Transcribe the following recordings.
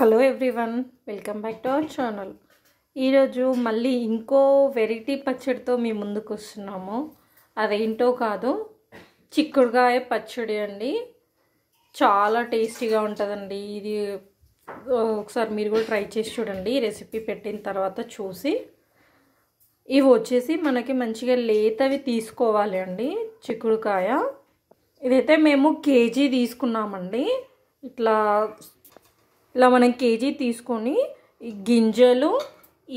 Hello everyone, welcome back to our channel. ఈరోజు మళ్ళీ ఇంకో వెరైటీ పచ్చడితో మీ ముందుకు వస్తున్నాము. అదేంటో కాదు, చిక్కుడుకాయ పచ్చడి అండి. చాలా టేస్టీగా ఉంటుందండి. ఇది ఒకసారి మీరు కూడా ట్రై చేసి చూడండి. రెసిపీ పెట్టిన తర్వాత చూసి. ఇవి వచ్చేసి మనకి మంచిగా లేతవి తీసుకోవాలి అండి. చిక్కుడుకాయ ఇదైతే మేము కేజీ తీసుకున్నామండి. ఇట్లా మనం కేజీ తీసుకొని ఈ గింజలు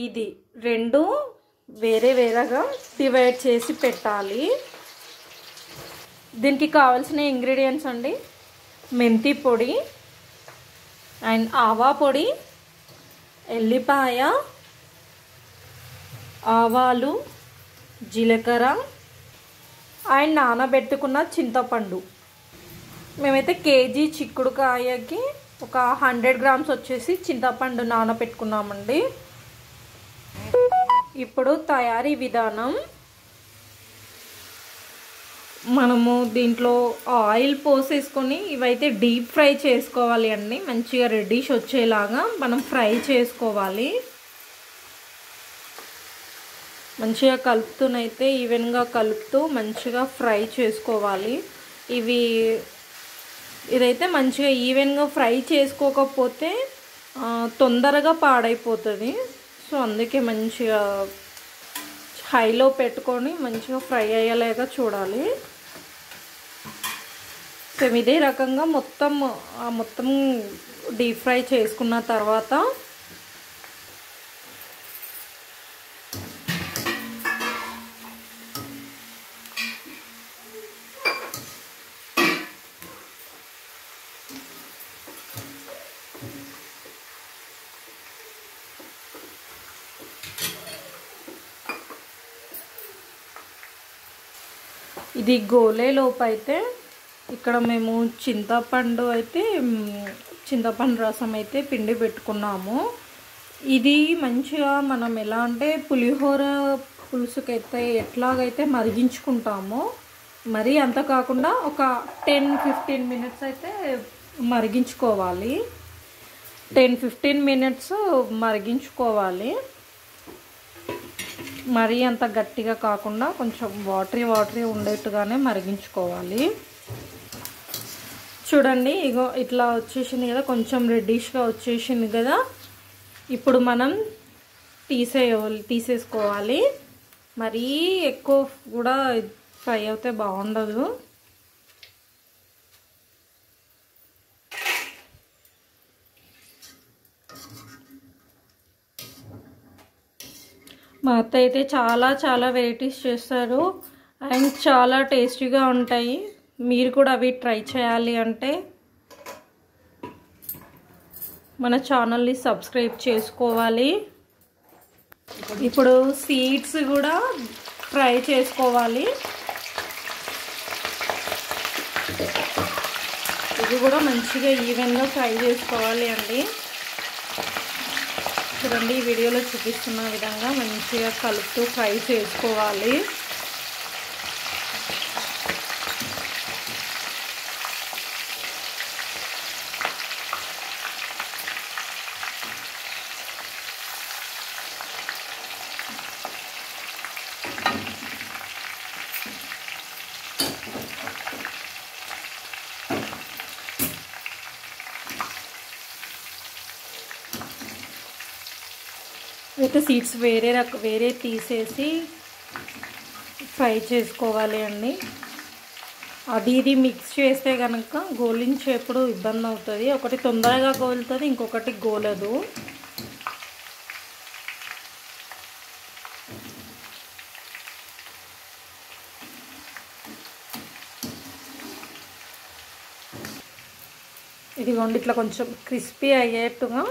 ఇది రెండు వేరే వేరేగా డివైడ్ చేసి పెట్టాలి. దీనికి కావాల్సిన ఇంగ్రీడియంట్స్ అండి: మెంతి పొడి అండ్ ఆవా పొడి, ఎల్లిపాయ, ఆవాలు, జీలకర్ర అండ్ నానబెట్టుకున్న చింతపండు. మేమైతే కేజీ చిక్కుడుకాయకి ఒక 100 గ్రామ్స్ వచ్చేసి చింతపండు నానబెట్టుకున్నామండి. ఇప్పుడు తయారీ విధానం: మనము దీంట్లో ఆయిల్ పోసేసుకొని ఇవైతే డీప్ ఫ్రై చేసుకోవాలి అండి. మంచిగా రెడ్డిష్ వచ్చేలాగా మనం ఫ్రై చేసుకోవాలి. మంచిగా కలుపుతూనైతే ఈవెన్గా కలుపుతూ మంచిగా ఫ్రై చేసుకోవాలి. ఇదైతే మంచిగా ఈవెన్గా ఫ్రై చేసుకోకపోతే తొందరగా పాడైపోతుంది. సో అందుకే మంచిగా హైలో పెట్టుకొని మంచిగా ఫ్రై అయ్యేలాగా చూడాలి. సో ఇదే రకంగా మొత్తం డీప్ ఫ్రై చేసుకున్న తర్వాత ఇది గోలేలోపు అయితే ఇక్కడ మేము చింతపండు రసం అయితే పిండి పెట్టుకున్నాము. ఇది మంచిగా మనం ఎలా అంటే పులిహోర పులుసుకైతే ఎట్లాగైతే మరిగించుకుంటామో, మరీ అంత కాకుండా ఒక 10-15 మినిట్స్ అయితే మరిగించుకోవాలి. 10-15 మినిట్స్ మరిగించుకోవాలి. మరీ అంత గట్టిగా కాకుండా కొంచెం వాటరీ ఉండేట్టుగానే మరిగించుకోవాలి. చూడండి, ఇగో ఇట్లా వచ్చేసింది కదా, కొంచెం రెడ్డిష్గా వచ్చేసింది కదా. ఇప్పుడు మనం తీసేసుకోవాలి. మరీ ఎక్కువ కూడా ఫ్రై అవుతే బాగుండదు. మా అత్త అయితే చాలా వెరైటీస్ చేస్తారు అండ్ చాలా టేస్టీగా ఉంటాయి. మీరు కూడా అవి ట్రై చేయాలి అంటే మన ఛానల్ని సబ్స్క్రైబ్ చేసుకోవాలి. ఇప్పుడు సీడ్స్ కూడా ఫ్రై చేసుకోవాలి. ఇది కూడా మంచిగా ఈవెన్గా ఫ్రై చేసుకోవాలి అండి. చూడండి, ఈ వీడియోలో చూపిస్తున్న విధంగా మంచిగా కలుపుతూ ఫ్రై చేసుకోవాలి. అయితే సీడ్స్ వేరే తీసేసి ఫ్రై చేసుకోవాలి అండి. ఇది మిక్స్ చేస్తే కనుక గోలించేప్పుడు ఇబ్బంది అవుతుంది. ఒకటి తొందరగా గోలుతుంది, ఇంకొకటి గోలదు. ఇదిగోండి, ఇట్లా కొంచెం క్రిస్పీ అయ్యేట్టుగా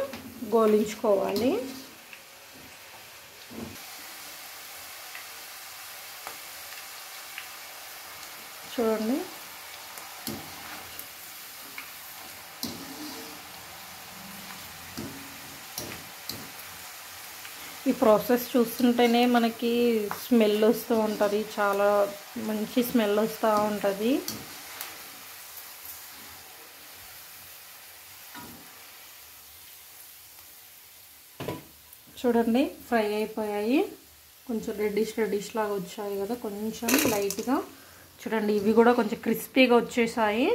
గోలించుకోవాలి. చూడండి, ఈ ప్రాసెస్ చూస్తుంటేనే మనకి స్మెల్ వస్తూ ఉంటుంది. చాలా మంచి స్మెల్ వస్తూ ఉంటుంది. చూడండి ఫ్రై అయిపోయాయి, కొంచెం రెడ్డిష్ లాగా వచ్చాయి కదా, కొంచెం లైట్గా. చూడండి ఇవి కూడా కొంచెం క్రిస్పీగా వచ్చేసాయి.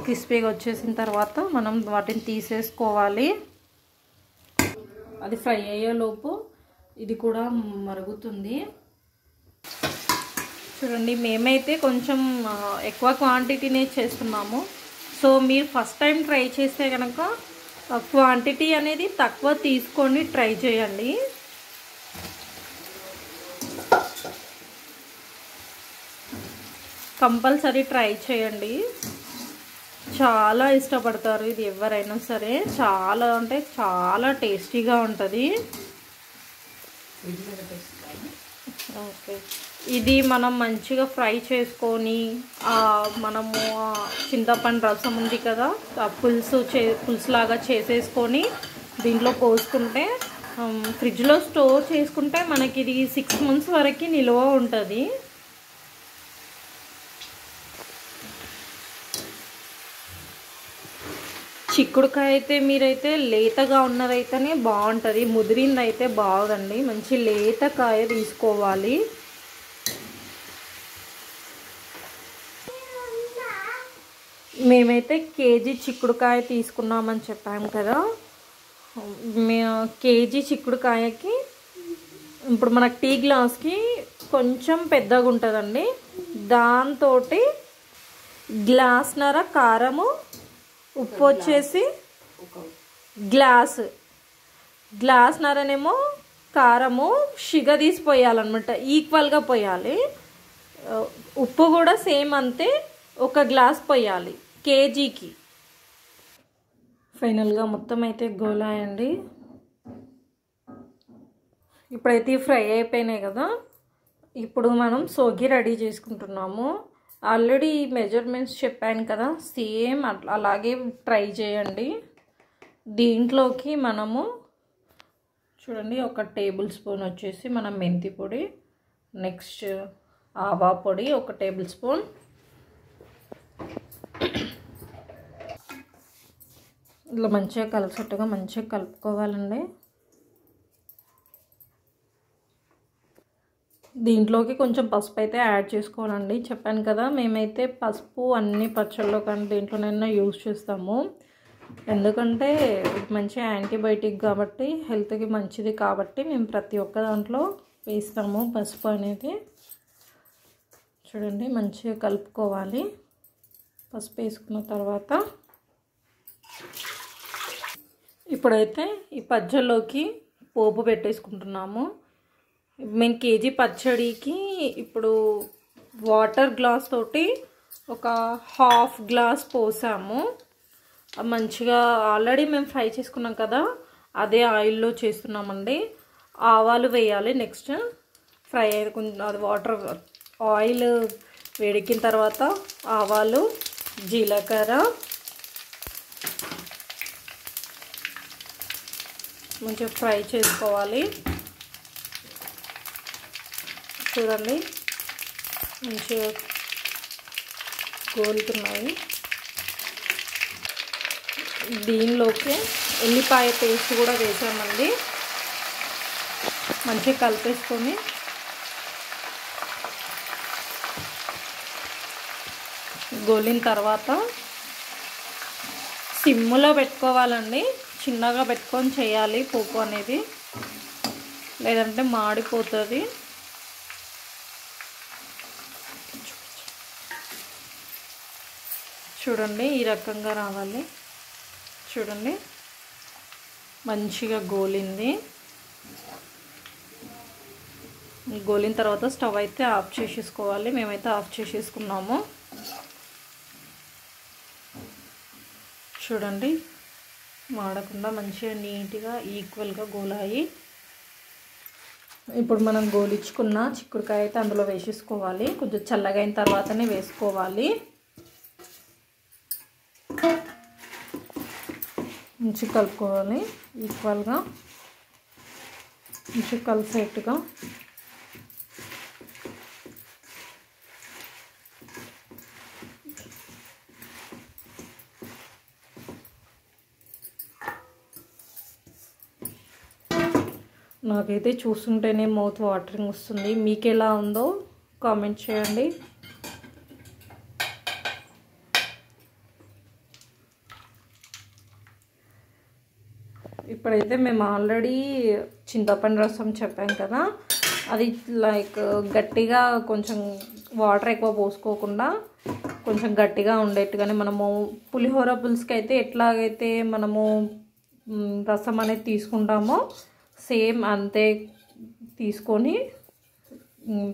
క్రిస్పీగా వచ్చేసిన తర్వాత మనం వాటిని తీసేసుకోవాలి. అది ఫ్రై అయ్యేలోపు ఇది కూడా మరుగుతుంది. చూడండి మేమైతే కొంచెం ఎక్కువ క్వాంటిటీనే చేస్తున్నాము. సో మీరు ఫస్ట్ టైం ట్రై చేస్తే కనుక క్వాంటిటీ అనేది తక్కువ తీసుకొని ట్రై చేయండి. కంపల్సరీ ట్రై చేయండి, చాలా ఇష్టపడతారు ఇది ఎవరైనా సరే. చాలా అంటే చాలా టేస్టీగా ఉంటుంది. ఓకే, ఇది మనం మంచిగా ఫ్రై చేసుకొని మనము చింతపండు రసం ఉంది కదా, పులుసులాగా చేసేసుకొని దీంట్లో పోసుకుంటే ఫ్రిడ్జ్లో స్టోర్ చేసుకుంటే మనకి ఇది 6 months వరకు నిల్వ ఉంటుంది. చిక్కుడుకాయ అయితే మీరైతే లేతగా ఉన్నదైతేనే బాగుంటుంది, ముదిరింది అయితే బాగుందండి. మంచి లేతకాయ తీసుకోవాలి. మేమైతే కేజీ చిక్కుడుకాయ తీసుకున్నామని చెప్పాము కదా. కేజీ చిక్కుడుకాయకి ఇప్పుడు మనకు టీ గ్లాస్కి కొంచెం పెద్దగా ఉంటుందండి. దాంతో గ్లాస్న్నర కారము, ఉప్పు వచ్చేసి గ్లాస్న్నరనేమో కారము తీసి పోయాలన్నమాట, ఈక్వల్గా పోయాలి. ఉప్పు కూడా సేమ్ అంతే, 1 గ్లాస్ పోయాలి కేజీకి. ఫైనల్గా మొత్తం అయితే గోలాయండి. ఇప్పుడైతే ఫ్రై అయిపోయినాయి కదా, ఇప్పుడు మనం సోగి రెడీ చేసుకుంటున్నాము. ఆల్రెడీ మెజర్మెంట్స్ చెప్పాను కదా, సేమ్ అలాగే ట్రై చేయండి. దీంట్లోకి మనము చూడండి 1 టేబుల్ స్పూన్ వచ్చేసి మనం మెంతి పొడి, నెక్స్ట్ ఆవా పొడి 1 టేబుల్ స్పూన్, ఇట్లా మంచిగా కలిసేట్టుగా మంచిగా కలుపుకోవాలండి. దీంట్లోకి కొంచెం పసుపు అయితే యాడ్ చేసుకోవాలండి. చెప్పాను కదా మేమైతే పసుపు అన్ని పచ్చళ్ళలో కానీ దీంట్లోనైనా యూజ్ చేస్తాము. ఎందుకంటే మంచి యాంటీబయాటిక్ కాబట్టి, హెల్త్కి మంచిది కాబట్టి మేము ప్రతి ఒక్క దాంట్లో వేస్తాము పసుపు అనేది. చూడండి మంచిగా కలుపుకోవాలి. పసుపు వేసుకున్న తర్వాత ఇప్పుడైతే ఈ పచ్చళ్ళలోకి పోపు పెట్టేసుకుంటున్నాము. మేము కేజీ పచ్చడికి ఇప్పుడు వాటర్ గ్లాస్ తోటి 1/2 గ్లాస్ పోసాము. మంచిగా ఆల్రెడీ మేము ఫ్రై చేసుకున్నాం కదా, అదే ఆయిల్లో చేస్తున్నామండి. ఆవాలు వేయాలి. నెక్స్ట్ ఫ్రై అయ్యి కొంచెం అది ఆయిల్ వేడెక్కిన తర్వాత ఆవాలు, జీలకర్ర మంచిగా ఫ్రై చేసుకోవాలి. చూడండి మంచిగా గోలుతున్నాయి. దీనిలోకి ఉల్లిపాయ పేస్ట్ కూడా వేసామండి. మంచిగా కలిపేసుకొని గోలిన తర్వాత సిమ్లో పెట్టుకోవాలండి. చిన్నగా పెట్టుకొని చేయాలి పోపు అనేది, లేదంటే మాడిపోతుంది. చూడండి ఈ రకంగా రావాలి. చూడండి మంచిగా గోలింది. గోలిన తర్వాత స్టవ్ అయితే ఆఫ్ చేసేసుకోవాలి. మేమైతే ఆఫ్ చేసేసుకున్నాము. చూడండి మాడకుండా మంచిగా నీట్గా ఈక్వల్గా గోలాయి. ఇప్పుడు మనం గోలించుకున్న చిక్కుడుకాయ అయితే అందులో వేసేసుకోవాలి. కొంచెం చల్లగా అయిన తర్వాతనే వేసుకోవాలి. మంచిగా కలుపుకోవాలి ఈక్వల్గా, మంచిగా కలిసేట్టుగా. నాకైతే చూస్తుంటేనే మౌత్ వాటరింగ్ వస్తుంది. మీకు ఎలా ఉందో కామెంట్ చేయండి. ఇప్పుడైతే మేము ఆల్రెడీ చింతపండు రసం చెప్పాం కదా, అది లైక్ గట్టిగా కొంచెం వాటర్ ఎక్కువ పోసుకోకుండా కొంచెం గట్టిగా ఉండేట్టుగానే మనము పులిహోర పులుసుకి అయితే ఎట్లాగైతే మనము రసం అనేది తీసుకుంటామో సేమ్ అంతే తీసుకొని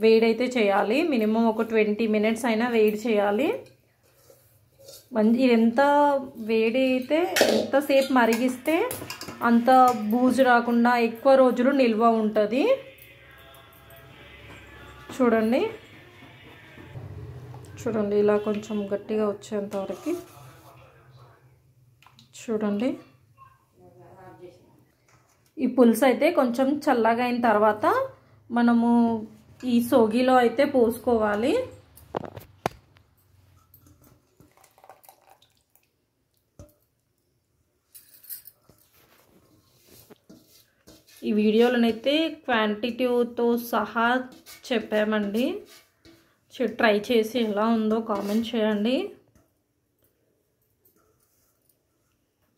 వేడైతే చేయాలి. మినిమం ఒక 20 minutes అయినా వేడి చేయాలి. ఇది ఎంత వేడి అయితే ఎంతసేపు మరిగిస్తే అంత బూజు రాకుండా ఎక్కువ రోజులు నిల్వ ఉంటుంది. చూడండి చూడండి ఇలా కొంచెం గట్టిగా వచ్చేంత వరకు చూడండి. ఈ పులుసు అయితే కొంచెం చల్లగా అయిన తర్వాత మనము ఈ సోగిలో అయితే పోసుకోవాలి. ఈ వీడియోలోనైతే క్వాంటిటీతో సహా చెప్పామండి. ట్రై చేసి ఎలా ఉందో కామెంట్ చేయండి.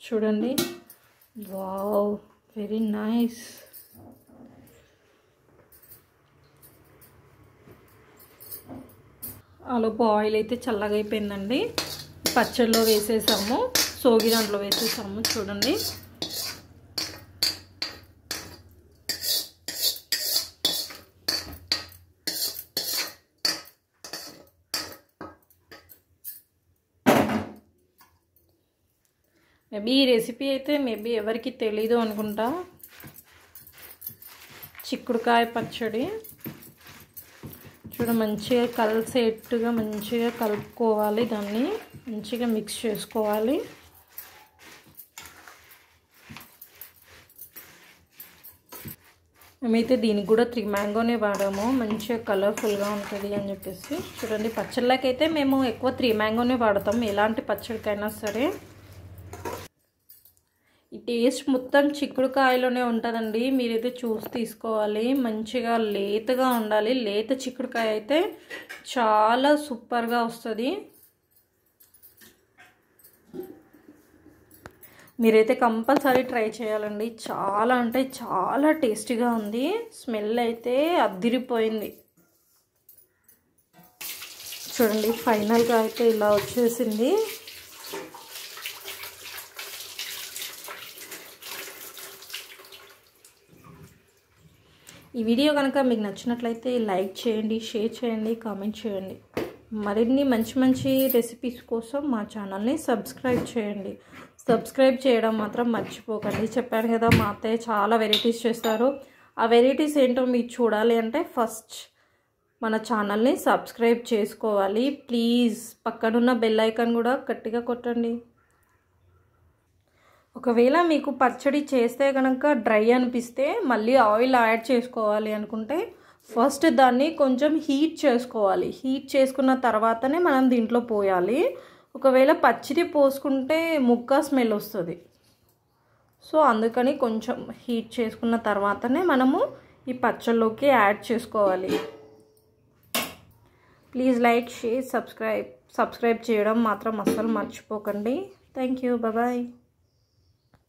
చూడండి, వావ్, వెరీ నైస్. ఆలోపు ఆయిల్ అయితే చల్లగా అయిపోయిందండి. పచ్చడిలో వేసేసాము, సోగి దాంట్లో వేసేసాము. చూడండి, మేబీ ఈ రెసిపీ అయితే ఎవరికి తెలీదు అనుకుంటా. చిక్కుడుకాయ పచ్చడి చూడ మంచిగా కలిసేట్టుగా మంచిగా కలుపుకోవాలి. దాన్ని మంచిగా మిక్స్ చేసుకోవాలి. మేమైతే దీనికి కూడా 3 మ్యాంగోనే వాడాము, మంచిగా కలర్ఫుల్గా ఉంటుంది అని చెప్పేసి. చూడండి, పచ్చళ్ళకైతే మేము ఎక్కువ 3 మ్యాంగోనే వాడతాం, ఎలాంటి పచ్చడికైనా సరే. ఈ టేస్ట్ మొత్తం చిక్కుడుకాయలోనే ఉంటుందండి. మీరైతే చూసి తీసుకోవాలి. మంచిగా లేతగా ఉండాలి. లేత చిక్కుడుకాయ అయితే చాలా సూపర్గా వస్తుంది. మీరైతే కంపల్సరీ ట్రై చేయాలండి. చాలా అంటే చాలా టేస్టీగా ఉంది. స్మెల్ అయితే అద్దిరిపోయింది. చూడండి, ఫైనల్గా అయితే ఇలా వచ్చేసింది. ఈ వీడియో కనుక మీకు నచ్చినట్లయితే లైక్ చేయండి, షేర్ చేయండి, కామెంట్ చేయండి. మరిన్ని మంచి రెసిపీస్ కోసం మా ఛానల్ని సబ్స్క్రైబ్ చేయండి. సబ్స్క్రైబ్ చేయడం మాత్రం మర్చిపోకండి. చెప్పాను కదా, మా అత్తయ్య చాలా వెరైటీస్ చేస్తారు. ఆ వెరైటీస్ ఏంటో మీరు చూడాలి అంటే ఫస్ట్ మన ఛానల్ని సబ్స్క్రైబ్ చేసుకోవాలి. ప్లీజ్ పక్కనున్న బెల్ ఐకాన్ కూడా గట్టిగా కొట్టండి. ఒకవేళ మీకు పచ్చడి చేస్తే కనుక డ్రై అనిపిస్తే మళ్ళీ ఆయిల్ యాడ్ చేసుకోవాలి అనుకుంటే ఫస్ట్ దాన్ని కొంచెం హీట్ చేసుకోవాలి. హీట్ చేసుకున్న తర్వాతనే మనం దీంట్లో పోయాలి. ఒకవేళ పచ్చిది పోసుకుంటే ముక్క స్మెల్ వస్తుంది. సో అందుకని కొంచెం హీట్ చేసుకున్న తర్వాతనే మనము ఈ పచ్చళ్ళలోకి యాడ్ చేసుకోవాలి. ప్లీజ్ లైక్, షేర్, సబ్స్క్రైబ్ చేయడం మాత్రం అస్సలు మర్చిపోకండి. Thank you, bye.